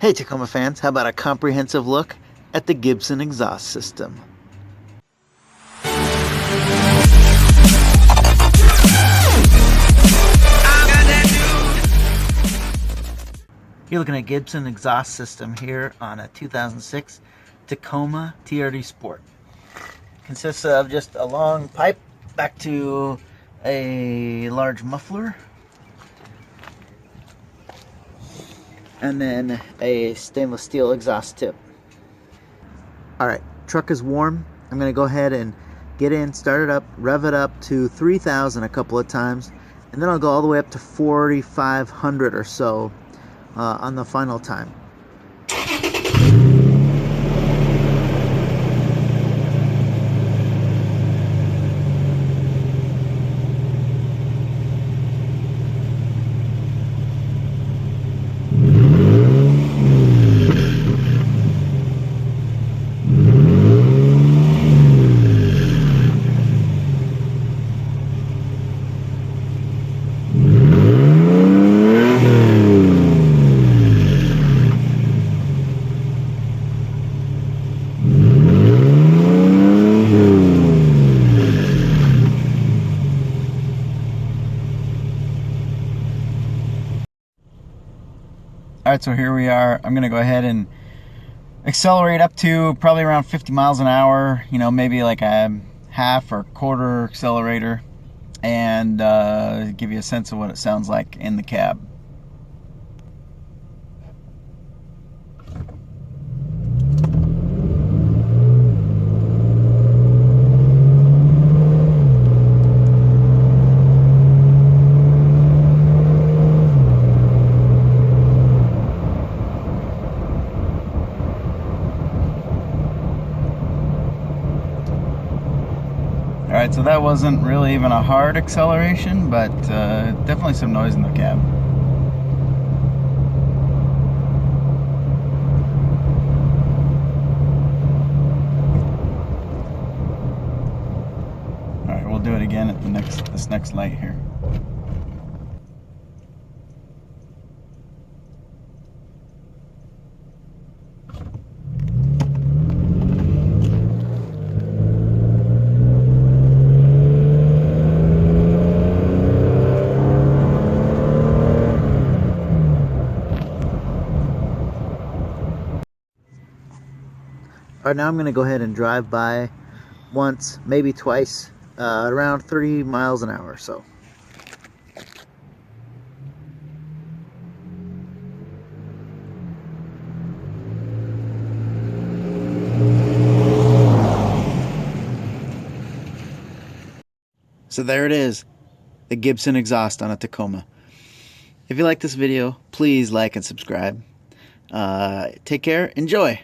Hey Tacoma fans, how about a comprehensive look at the Gibson exhaust system? You're looking at Gibson exhaust system here on a 2006 Tacoma TRD Sport. Consists of just a long pipe back to a large muffler, and then a stainless steel exhaust tip. Alright, truck is warm. I'm going to go ahead and get in, start it up, rev it up to 3,000 a couple of times, and then I'll go all the way up to 4,500 or so on the final time. Alright, so here we are. I'm going to go ahead and accelerate up to probably around 50 miles an hour, you know, maybe like a half or quarter accelerator, and give you a sense of what it sounds like in the cab. Alright, so that wasn't really even a hard acceleration, but definitely some noise in the cab. Alright, we'll do it again at this next light here. Alright, now I'm going to go ahead and drive by once, maybe twice, around 30 miles an hour or so. So there it is, the Gibson exhaust on a Tacoma. If you like this video, please like and subscribe. Take care, enjoy!